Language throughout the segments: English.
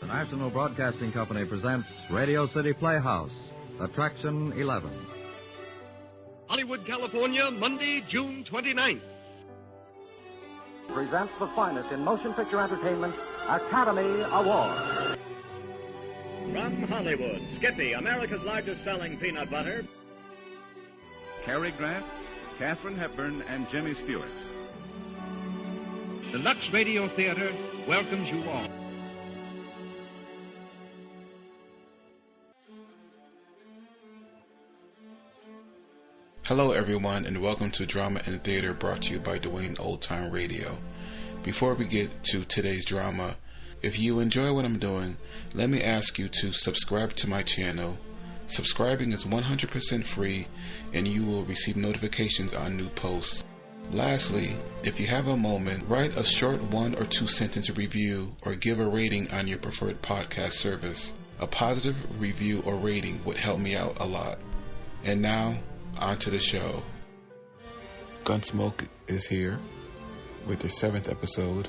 National Broadcasting Company presents Radio City Playhouse, Attraction 11. Hollywood, California, Monday, June 29th. Presents the finest in motion picture entertainment, Academy Award. From Hollywood, Skippy, America's largest selling peanut butter. Cary Grant, Katharine Hepburn, and Jimmy Stewart. The Lux Radio Theater welcomes you all. Hello everyone, and welcome to Drama and Theater, brought to you by Dwayne Old Time Radio. Before we get to today's drama, if you enjoy what I'm doing, let me ask you to subscribe to my channel. Subscribing is 100% free, and you will receive notifications on new posts. Lastly, if you have a moment, write a short 1 or 2 sentence review or give a rating on your preferred podcast service. A positive review or rating would help me out a lot. And now, on to the show. Gunsmoke is here with their 7th episode,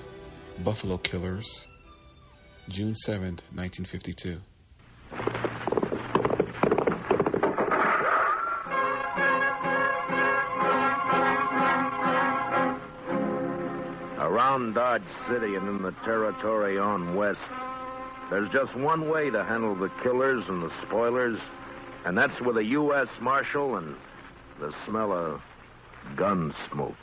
Buffalo Killers, June 7th, 1952. Around Dodge City and in the territory on west, there's just one way to handle the killers and the spoilers, and that's with a U.S. Marshal and the smell of gun smoke.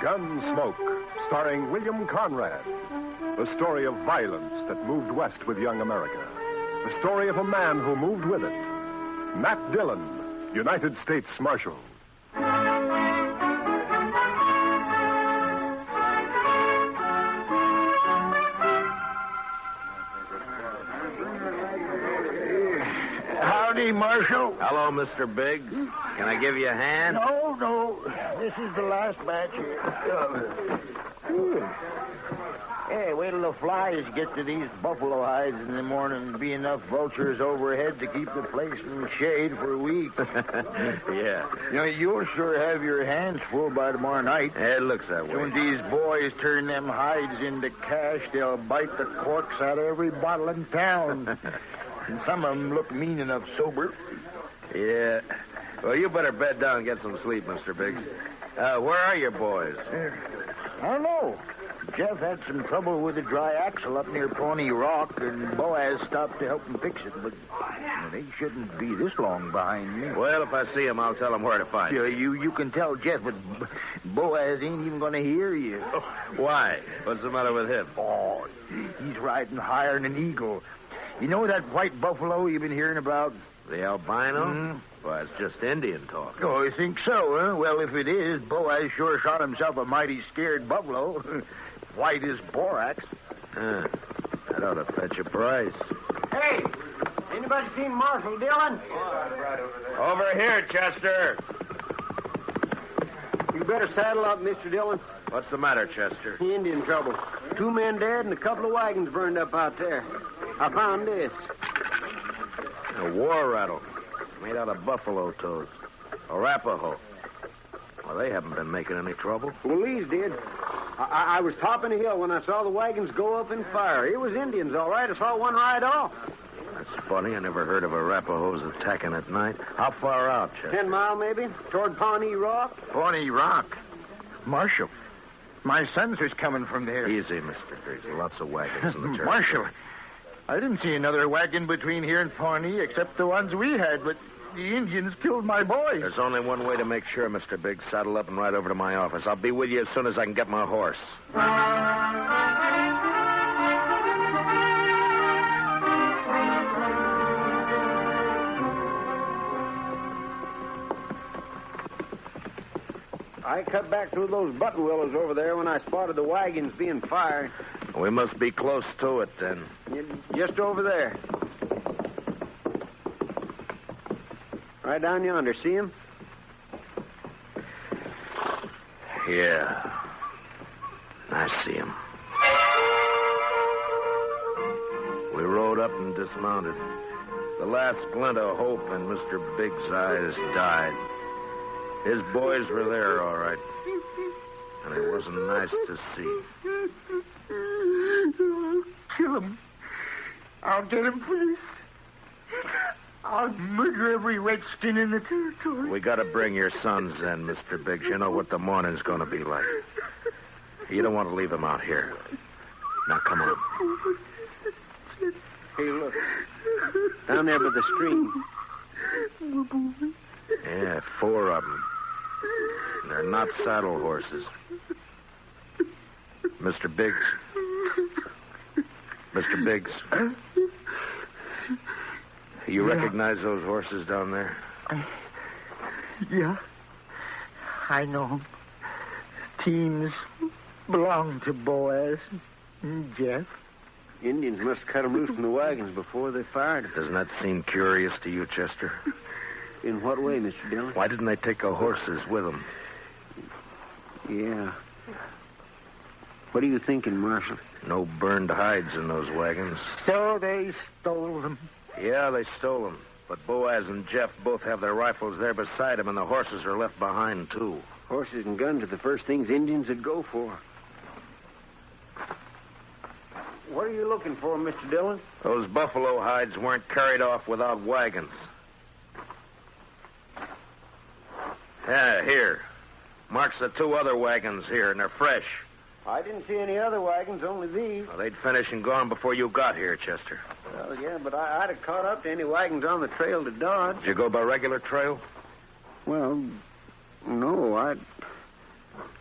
Gunsmoke, starring William Conrad. The story of violence that moved west with young America. The story of a man who moved with it. Matt Dillon, United States Marshal. Howdy, Marshal. Hello, Mr. Biggs. Can I give you a hand? No. This is the last batch here. Hey, wait till the flies get to these buffalo hides in the morning. Be enough vultures overhead to keep the place in shade for a week. Yeah. You know, you'll sure have your hands full by tomorrow night. It looks that way. When these boys turn them hides into cash, they'll bite the corks out of every bottle in town. And some of them look mean enough sober. Yeah. Well, you better bed down and get some sleep, Mr. Biggs. Where are your boys? I don't know. Jeff had some trouble with a dry axle up near Pawnee Rock, and Boaz stopped to help him fix it, but they shouldn't be this long behind me. Well, if I see him, I'll tell him where to find you. You can tell Jeff, but Boaz ain't even going to hear you. Why? What's the matter with him? Oh, he's riding higher than an eagle. You know that white buffalo you've been hearing about? The albino? Mm-hmm. Well, it's just Indian talk. Oh, you think so, huh? Well, if it is, Boaz sure shot himself a mighty scared buffalo. White as borax. That ought to fetch a price. Hey, anybody seen Marshal Dillon? Over here, Chester. You better saddle up, Mr. Dillon. What's the matter, Chester? Indian trouble. 2 men dead and a couple of wagons burned up out there. I found this. A war rattle made out of buffalo toes. Arapaho. Well, they haven't been making any trouble. Well, these did. I was topping a hill when I saw the wagons go up in fire. It was Indians, all right. I saw one ride off. That's funny. I never heard of Arapahos attacking at night. How far out, Chester? 10 mile, maybe, toward Pawnee Rock. Pawnee Rock? Marshal, my sons was coming from there. Easy, Mr. Biggs. Lots of wagons in the church. Marshal, I didn't see another wagon between here and Pawnee except the ones we had, but the Indians killed my boys. There's only one way to make sure, Mr. Biggs. Saddle up and ride over to my office. I'll be with you as soon as I can get my horse. I cut back through those button willows over there when I spotted the wagons being fired. We must be close to it, then. Just over there. Right down yonder. See him? Yeah. I see him. up and dismounted. The last glint of hope in Mr. Big's eyes died. His boys were there, all right. And it wasn't nice to see. Kill him. I'll get him, please. I'll murder every redskin in the territory. We got to bring your sons in, Mr. Biggs. You know what the morning's going to be like. You don't want to leave them out here. Now, come on. Hey, look. Down there by the stream. Yeah, 4 of them. They're not saddle horses. Mr. Biggs. Mr. Biggs. You recognize those horses down there? Yeah. I know them. Teams belong to Boaz and Jeff. Indians must cut them loose from the wagons before they fired. Doesn't that seem curious to you, Chester? In what way, Mr. Dillon? Why didn't they take the horses with them? Yeah. What are you thinking, Marshal? No burned hides in those wagons. So they stole them. Yeah, they stole them. But Boaz and Jeff both have their rifles there beside them, and the horses are left behind, too. Horses and guns are the first things Indians would go for. What are you looking for, Mr. Dillon? Those buffalo hides weren't carried off without wagons. Yeah, here. Marks the 2 other wagons here, and they're fresh. I didn't see any other wagons, only these. Well, they'd finished and gone before you got here, Chester. Well, yeah, but I'd have caught up to any wagons on the trail to Dodge. Did you go by regular trail? Well, no,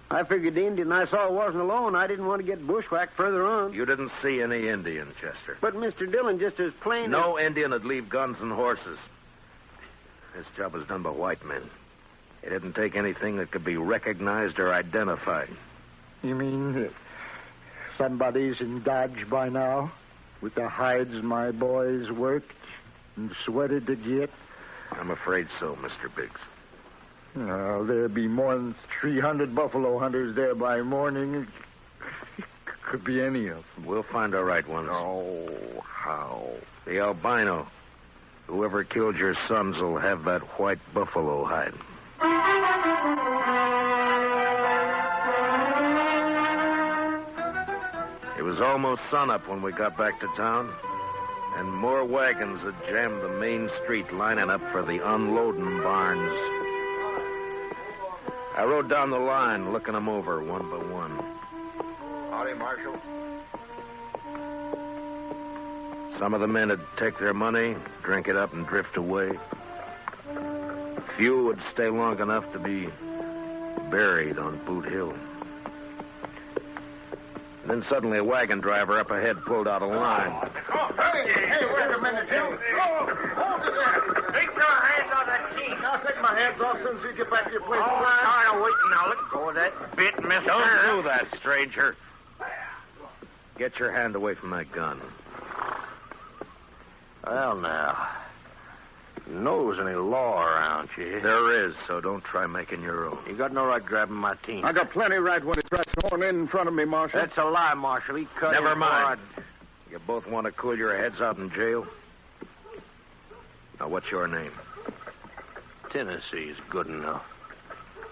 I figured the Indian I saw wasn't alone. I didn't want to get bushwhacked further on. You didn't see any Indian, Chester. But, Mr. Dillon, just as plain No Indian would leave guns and horses. This job was done by white men. It didn't take anything that could be recognized or identified. You mean somebody's in Dodge by now? With the hides my boys worked and sweated to get? I'm afraid so, Mr. Biggs. Well, there'd be more than 300 buffalo hunters there by morning. Could be any of them. We'll find the right ones. Oh, how? The albino. Whoever killed your sons will have that white buffalo hide. It was almost sunup when we got back to town, and more wagons had jammed the main street lining up for the unloading barns. I rode down the line, looking them over one by one. Howdy, Marshal. Some of the men would take their money, drink it up, and drift away. Few would stay long enough to be buried on Boot Hill. Then suddenly a wagon driver up ahead pulled out a line. Hey, wait a minute, Jim. Hold it there. Take your hands on that key. I'll take my hands off as soon as you get back to your place. All right. Tired of waiting now. Let go of that bit, mister. Don't do that, stranger. Get your hand away from that gun. Well, now, knows any law around here. There is, so don't try making your own. You got no right grabbing my team. I got plenty right when he tries to horn in front of me, Marshal. That's a lie, Marshal. He cut Never his mind. blood. You both want to cool your heads out in jail? Now, what's your name? Tennessee's good enough.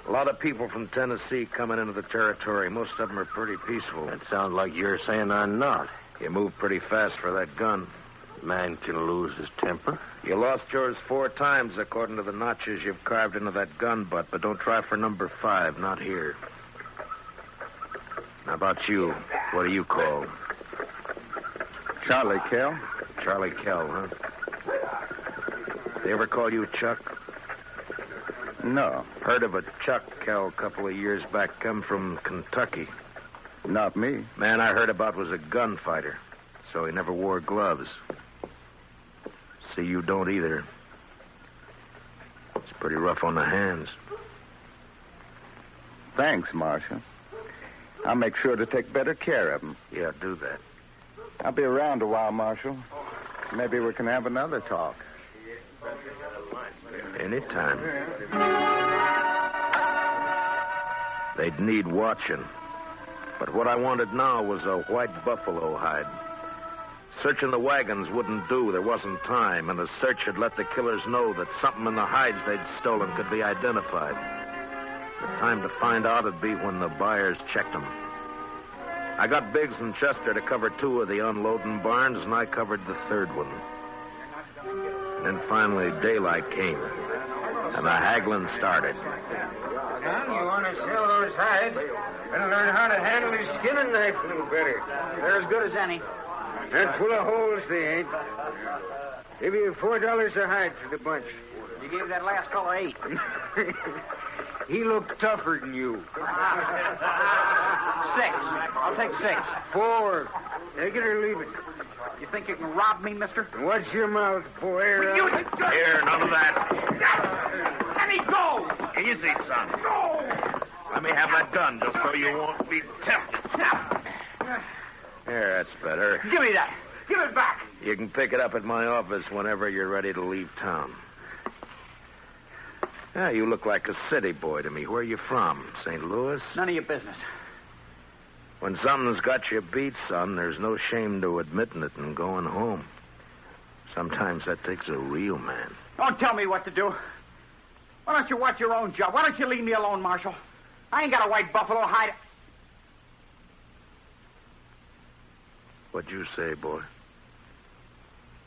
A lot of people from Tennessee coming into the territory. Most of them are pretty peaceful. That sounds like you're saying I'm not. You move pretty fast for that gun. Man can lose his temper. You lost yours 4 times, according to the notches you've carved into that gun butt, but don't try for number 5, not here. How about you? What do you call? Charlie Kell. Charlie Kell, huh? They ever call you Chuck? No. Heard of a Chuck Kell a couple of years back, come from Kentucky. Not me. Man I heard about was a gunfighter, so he never wore gloves. See, you don't either. It's pretty rough on the hands. Thanks, Marshal. I'll make sure to take better care of them. Yeah, do that. I'll be around a while, Marshal. Maybe we can have another talk. Anytime. They'd need watching. But what I wanted now was a white buffalo hide. Searching the wagons wouldn't do. There wasn't time, and a search had let the killers know that something in the hides they'd stolen could be identified. The time to find out would be when the buyers checked them. I got Biggs and Chester to cover 2 of the unloading barns, and I covered the 3rd one. And then finally daylight came, and the haggling started. Son, you want to sell those hides? Better learn how to handle his skinning knife a little better. They're as good as any. And full of holes they ain't. Give you $4 a hide for the bunch. You gave that last fellow 8. He looked tougher than you. 6. I'll take 6. 4. Take it or leave it. You think you can rob me, mister? Watch your mouth, boy. Here, none of that. Let me go! Easy, son. Go! Let me have that gun just so you won't be tempted. There, that's better. Give me that. Give it back. You can pick it up at my office whenever you're ready to leave town. Yeah, you look like a city boy to me. Where are you from? St. Louis? None of your business. When something's got you beat, son, there's no shame to admitting it and going home. Sometimes that takes a real man. Don't tell me what to do. Why don't you watch your own job? Why don't you leave me alone, Marshal? I ain't got a white buffalo hide. What'd you say, boy?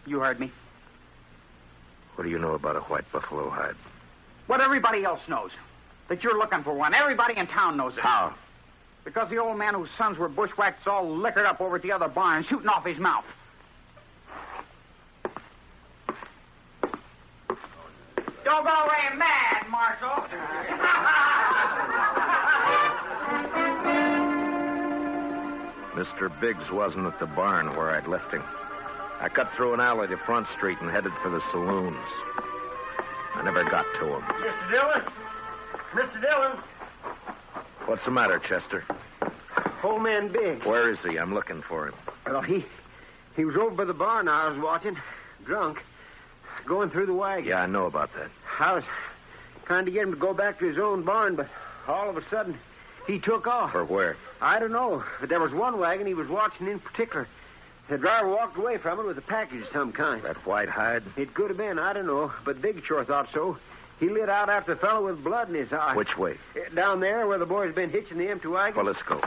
You heard me. What do you know about a white buffalo hide? What everybody else knows. That you're looking for one. Everybody in town knows it. How? Because the old man whose sons were bushwhacked is all liquored up over at the other barn, shooting off his mouth. Don't go away mad, Marshal. Mr. Biggs wasn't at the barn where I'd left him. I cut through an alley to Front Street and headed for the saloons. I never got to him. Mr. Dillon? Mr. Dillon? What's the matter, Chester? Old man Biggs. Where is he? I'm looking for him. Well, he was over by the barn I was watching, drunk, going through the wagon. Yeah, I know about that. I was trying to get him to go back to his own barn, but all of a sudden, he took off. For where? I don't know, but there was one wagon he was watching in particular. The driver walked away from it with a package of some kind. That white hide? It could have been, I don't know, but Big sure thought so. He lit out after the fellow with blood in his eye. Which way? Down there where the boy's been hitching the empty wagon. Well, let's go.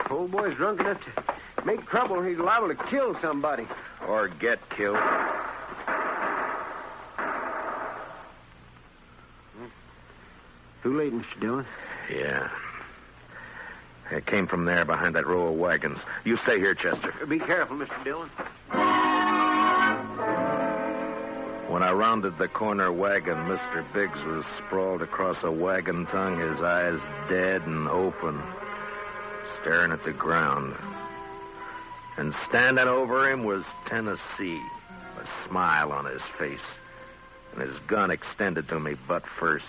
Old boy's drunk enough to make trouble. He's liable to kill somebody. Or get killed. Too late, Mr. Dillon. Yeah. It came from there behind that row of wagons. You stay here, Chester. Be careful, Mr. Dillon. When I rounded the corner wagon, Mr. Biggs was sprawled across a wagon tongue, his eyes dead and open, staring at the ground. And standing over him was Tennessee, a smile on his face, and his gun extended to me butt first.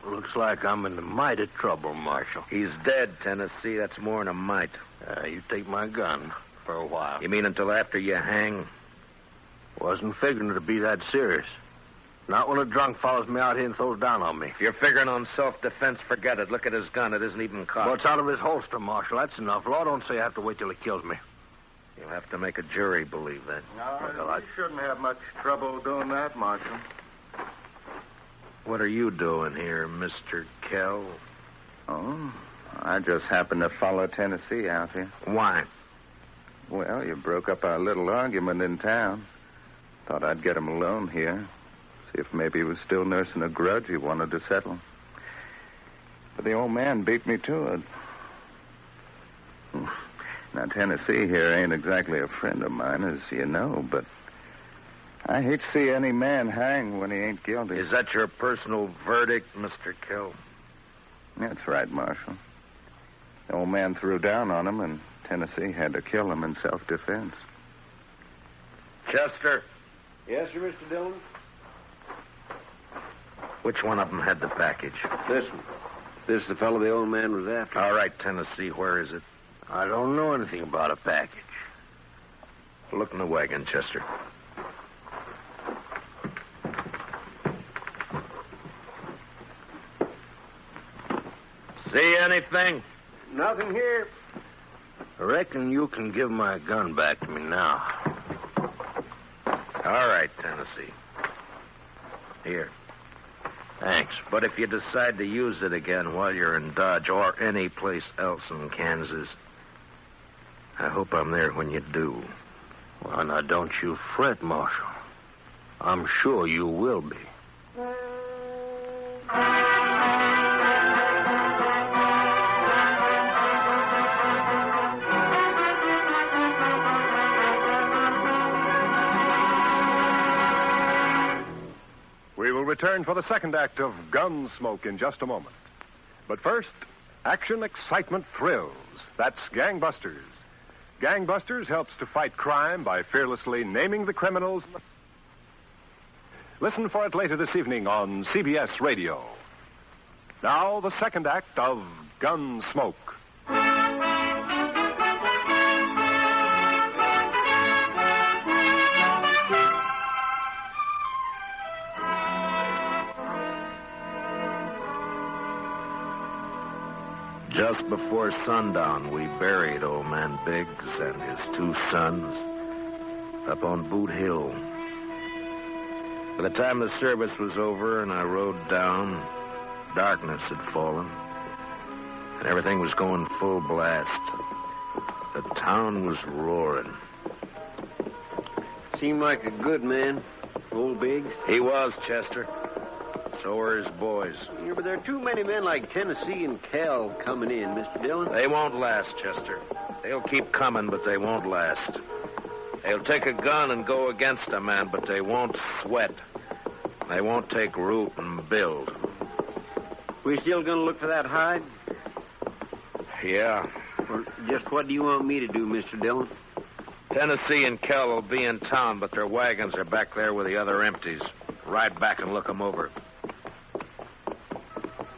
Looks like I'm in a mite of trouble, Marshal. He's dead, Tennessee. That's more than a mite. You take my gun for a while. You mean until after you hang? Wasn't figuring to be that serious. Not when a drunk follows me out here and throws down on me. If you're figuring on self-defense, forget it. Look at his gun. It isn't even cocked. Well, it's out of his holster, Marshal. That's enough. Law don't say I have to wait till he kills me. You'll have to make a jury believe that. No, you shouldn't have much trouble doing that, Marshal. What are you doing here, Mr. Kell? Oh, I just happened to follow Tennessee out here. Why? Well, you broke up our little argument in town. Thought I'd get him alone here. See if maybe he was still nursing a grudge he wanted to settle. But the old man beat me to it. Now, Tennessee here ain't exactly a friend of mine, as you know, but I hate to see any man hang when he ain't guilty. Is that your personal verdict, Mr. Kell? That's right, Marshal. The old man threw down on him, and Tennessee had to kill him in self-defense. Chester? Yes, sir, Mr. Dillon? Which one of them had the package? This one. This is the fellow the old man was after. All right, Tennessee, where is it? I don't know anything about a package. Look in the wagon, Chester. See anything? Nothing here. I reckon you can give my gun back to me now. All right, Tennessee. Here. Thanks. But if you decide to use it again while you're in Dodge or any place else in Kansas, I hope I'm there when you do. Well, now, don't you fret, Marshal. I'm sure you will be. We will return for the second act of Gunsmoke in just a moment. But first, action, excitement, thrills. That's Gangbusters. Gangbusters helps to fight crime by fearlessly naming the criminals. Listen for it later this evening on CBS Radio. Now, the second act of Gunsmoke. Just before sundown, we buried old man Biggs and his 2 sons up on Boot Hill. By the time the service was over and I rode down, darkness had fallen, and everything was going full blast. The town was roaring. Seemed like a good man, old Biggs. He was, Chester. So were his boys. Yeah, but there are too many men like Tennessee and Cal coming in, Mr. Dillon. They won't last, Chester. They'll keep coming, but they won't last. They'll take a gun and go against a man, but they won't sweat. They won't take root and build. We still going to look for that hide? Yeah. Well, just what do you want me to do, Mr. Dillon? Tennessee and Kell will be in town, but their wagons are back there with the other empties. Ride back and look them over.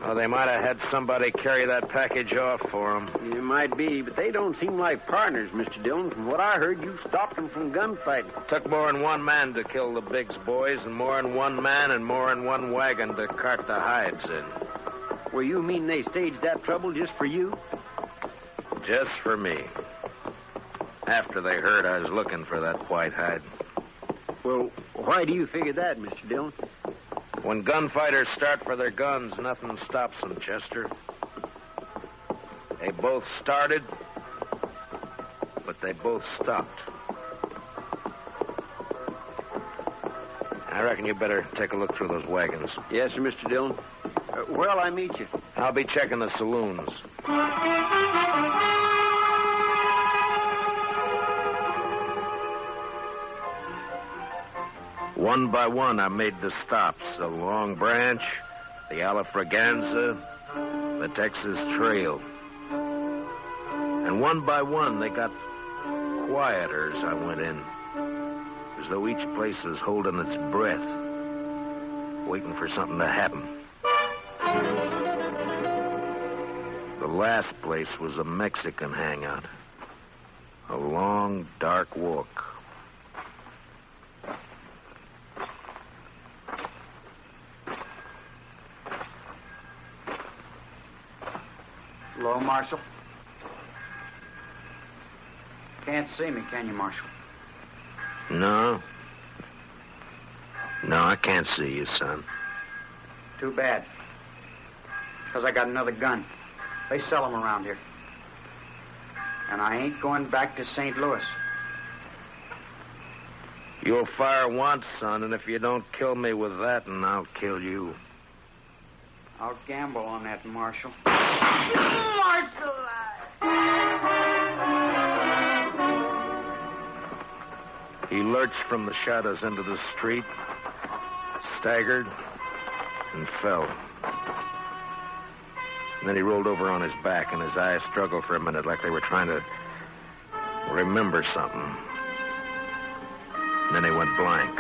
Well, they might have had somebody carry that package off for them. It might be, but they don't seem like partners, Mr. Dillon. From what I heard, you stopped them from gunfighting. Took more than one man to kill the Biggs boys, and more than one man and more than one wagon to cart the hides in. Well, you mean they staged that trouble just for you? Just for me. After they heard I was looking for that white hide. Well, why do you figure that, Mr. Dillon? When gunfighters start for their guns, nothing stops them, Chester. They both started, but they both stopped. I reckon you better take a look through those wagons. Yes, sir, Mr. Dillon. Where'll I meet you? I'll be checking the saloons. One by one, I made the stops. The Long Branch, the Alafraganza, the Texas Trail. And one by one, they got quieter as I went in. As though each place was holding its breath, waiting for something to happen. The last place was a Mexican hangout. A long, dark walk. Hello, Marshal. Can't see me, can you, Marshal? No. No, I can't see you, son. Too bad. Because I got another gun. They sell them around here. And I ain't going back to St. Louis. You'll fire once, son, and if you don't kill me with that, and I'll kill you. I'll gamble on that, Marshal. Marshal! He lurched from the shadows into the street, staggered, and fell. And then he rolled over on his back, and his eyes struggled for a minute like they were trying to remember something. And then he went blank.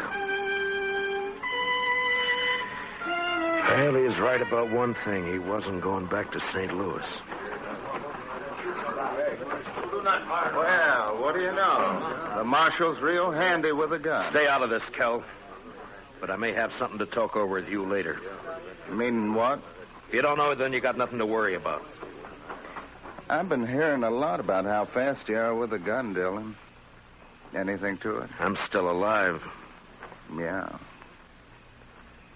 Well, he was right about one thing. He wasn't going back to St. Louis. Well, what do you know? The marshal's real handy with a gun. Stay out of this, Kel. But I may have something to talk over with you later. You mean what? If you don't know, then you got nothing to worry about. I've been hearing a lot about how fast you are with a gun, Dillon. Anything to it? I'm still alive. Yeah.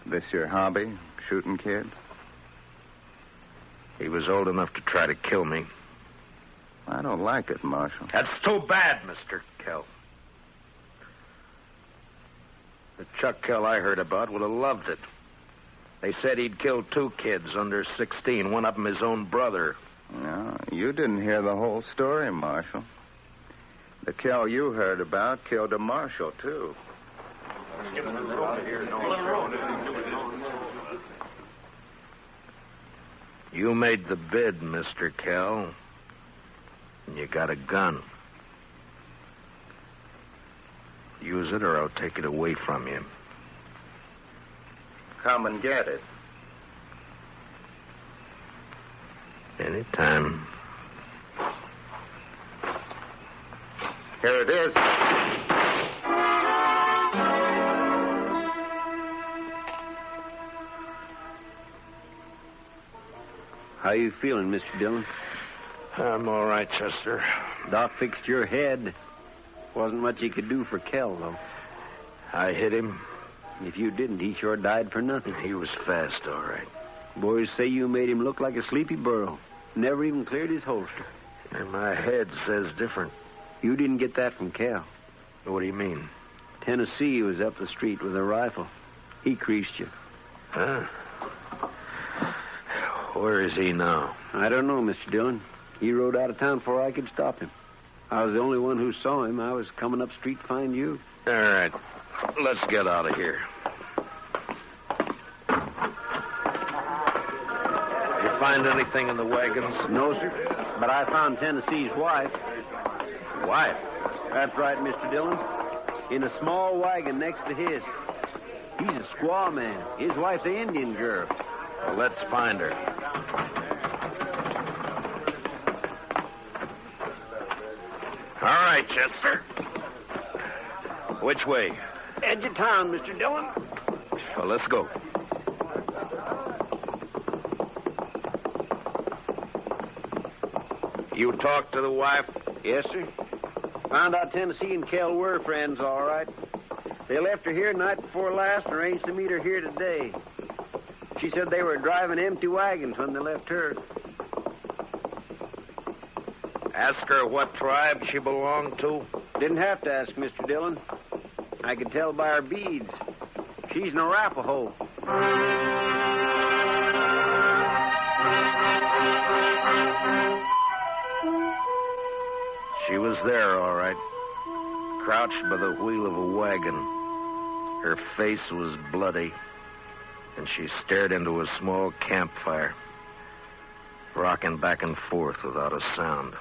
This your hobby, shooting kids? He was old enough to try to kill me. I don't like it, Marshal. That's too bad, Mr. Kell. The Chuck Kell I heard about would have loved it. They said he'd killed 2 kids under 16, one of them his own brother. No, you didn't hear the whole story, Marshal. The Kell you heard about killed a marshal, too. You made the bid, Mr. Kell. And you got a gun. Use it or I'll take it away from you. Come and get it. Anytime. Here it is. How you feeling, Mr. Dillon? I'm all right, Chester. Doc fixed your head. Wasn't much he could do for Kell, though. I hit him. If you didn't, he sure died for nothing. He was fast, all right. Boys say you made him look like a sleepy burro. Never even cleared his holster. And my head says different. You didn't get that from Kell. What do you mean? Tennessee was up the street with a rifle. He creased you. Huh? Where is he now? I don't know, Mr. Dillon. He rode out of town before I could stop him. I was the only one who saw him. I was coming up street to find you. All right. Let's get out of here. Did you find anything in the wagons? No, sir. But I found Tennessee's wife. Wife? That's right, Mr. Dillon. In a small wagon next to his. He's a squaw man. His wife's an Indian girl. Well, let's find her. All right, Chester. Which way? Edge of town, Mr. Dillon. Well, let's go. You talked to the wife? Yes, sir. Found out Tennessee and Kell were friends, all right. They left her here night before last and arranged to meet her here today. She said they were driving empty wagons when they left her. Ask her what tribe she belonged to? Didn't have to ask, Mr. Dillon. I could tell by her beads. She's an Arapaho. She was there, all right. Crouched by the wheel of a wagon. Her face was bloody, and she stared into a small campfire, rocking back and forth without a sound.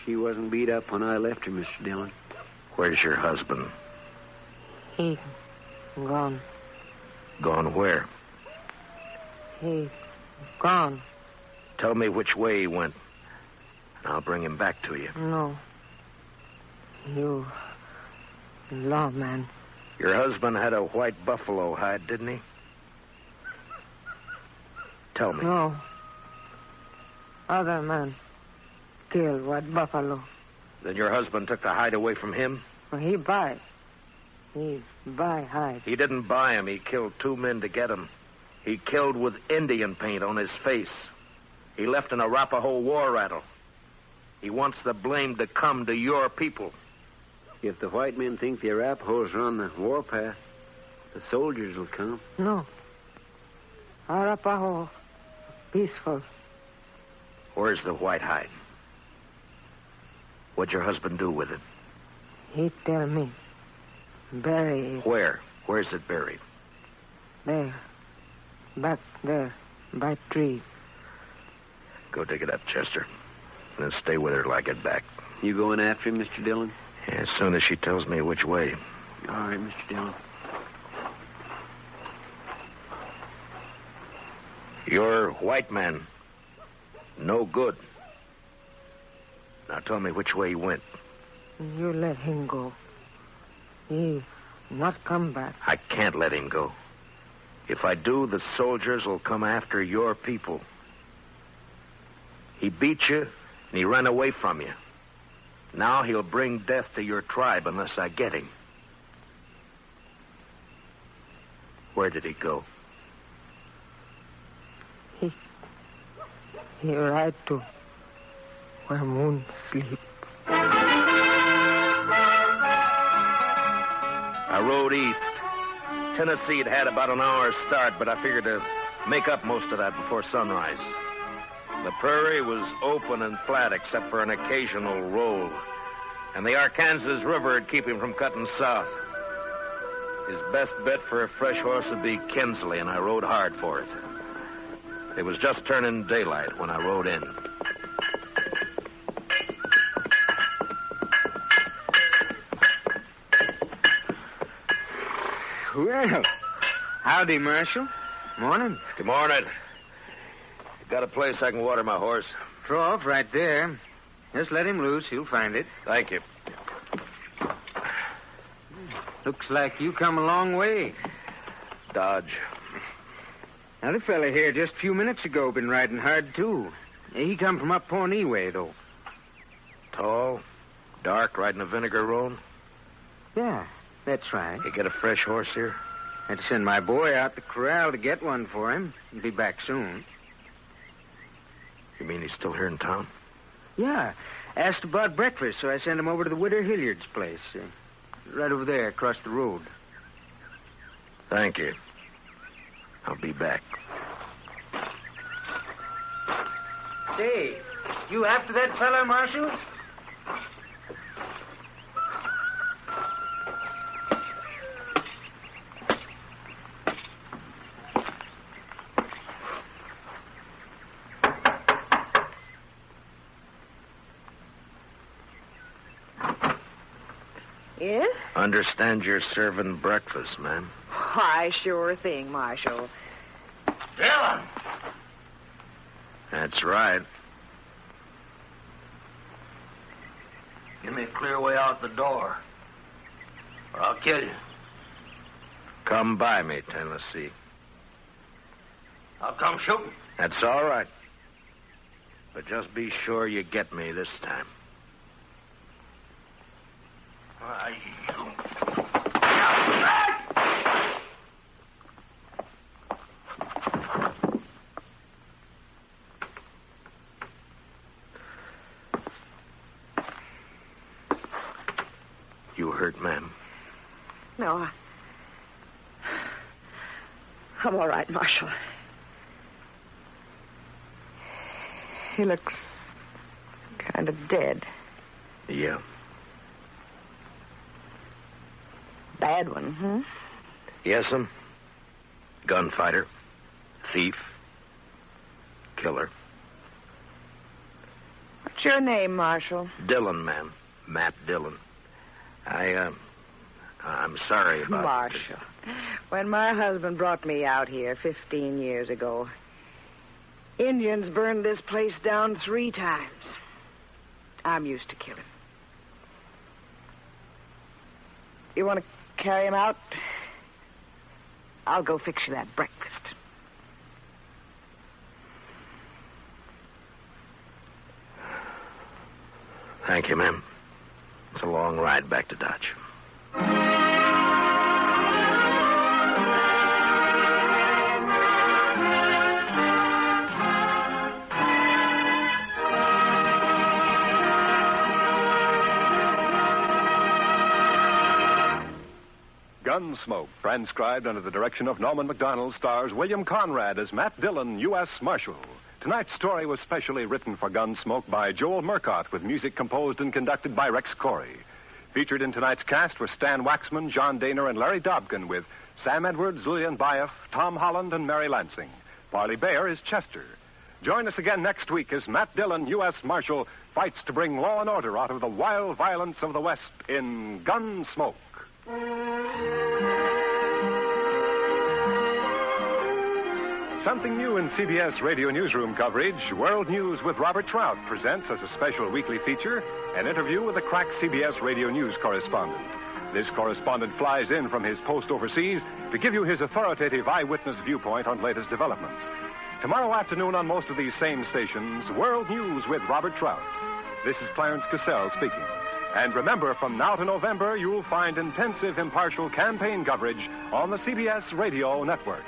She wasn't beat up when I left her, Mr. Dillon. Where's your husband? He gone. Gone where? He gone. Tell me which way he went, and I'll bring him back to you. No. You lawman. Your husband had a white buffalo hide, didn't he? Tell me. No. Other man killed white buffalo. Then your husband took the hide away from him? Well, he buy hide. He didn't buy him. He killed 2 men to get him. He killed with Indian paint on his face. He left an Arapaho war rattle. He wants the blame to come to your people. If the white men think the Arapahoes are on the warpath, the soldiers will come. No. Arapaho, peaceful. Where's the white hide? What'd your husband do with it? He tell me. Bury it. Where? Where's it buried? There. Back there. By tree. Go dig it up, Chester. And then stay with her till I get back. You going after him, Mr. Dillon? Yeah, as soon as she tells me which way. All right, Mr. Dillon. You're white man. No good. Now tell me which way he went. You let him go. He not come back. I can't let him go. If I do, the soldiers will come after your people. He beat you, and he ran away from you. Now he'll bring death to your tribe unless I get him. Where did he go? He ride to where moon sleep. I rode east. Tennessee had about an hour's start, but I figured to make up most of that before sunrise. The prairie was open and flat except for an occasional roll, and the Arkansas River would keep him from cutting south. His best bet for a fresh horse would be Kinsley, and I rode hard for it. It was just turning daylight when I rode in. Well, howdy, Marshal. Morning. Good morning. Got a place I can water my horse? Trough right there. Just let him loose. He'll find it. Thank you. Looks like you come a long way. Dodge. Another fella here just a few minutes ago been riding hard, too. He come from up Pawnee way, though. Tall, dark, riding a vinegar roan? Yeah, that's right. You get a fresh horse here? Had to send my boy out the corral to get one for him. He'll be back soon. You mean he's still here in town? Yeah. Asked about breakfast, so I sent him over to the Widow Hilliard's place. Right over there, across the road. Thank you. I'll be back. Say, you after that fella, Marshal? Yes? Understand you're serving breakfast, ma'am. Why, sure thing, Marshal. Dylan! That's right. Give me a clear way out the door, or I'll kill you. Come by me, Tennessee. I'll come shooting. That's all right. But just be sure you get me this time. You hurt, ma'am? No, I'm all right, Marshal. He looks kind of dead. Yeah. Bad one, huh? Yes'm. Gunfighter. Thief. Killer. What's your name, Marshal? Dillon, ma'am. Matt Dillon. I'm sorry about Marshal. When my husband brought me out here 15 years ago, Indians burned this place down 3 times. I'm used to killing. You want to carry him out? I'll go fix you that breakfast. Thank you, ma'am. It's a long ride back to Dodge. Gunsmoke, transcribed under the direction of Norman MacDonald, stars William Conrad as Matt Dillon, U.S. Marshal. Tonight's story was specially written for Gunsmoke by Joel Murcott, with music composed and conducted by Rex Corey. Featured in tonight's cast were Stan Waxman, John Daner, and Larry Dobkin, with Sam Edwards, Lillian Baeff, Tom Holland, and Mary Lansing. Parley Bayer is Chester. Join us again next week as Matt Dillon, U.S. Marshal, fights to bring law and order out of the wild violence of the West in Gunsmoke. Something new in CBS radio newsroom coverage. World News with Robert Trout presents as a special weekly feature an interview with a crack CBS radio news correspondent. This correspondent flies in from his post overseas to give you his authoritative eyewitness viewpoint on latest developments. Tomorrow afternoon on most of these same stations, World News with Robert Trout. This is Clarence Cassell speaking. And remember, from now to November, you'll find intensive impartial campaign coverage on the CBS Radio Network.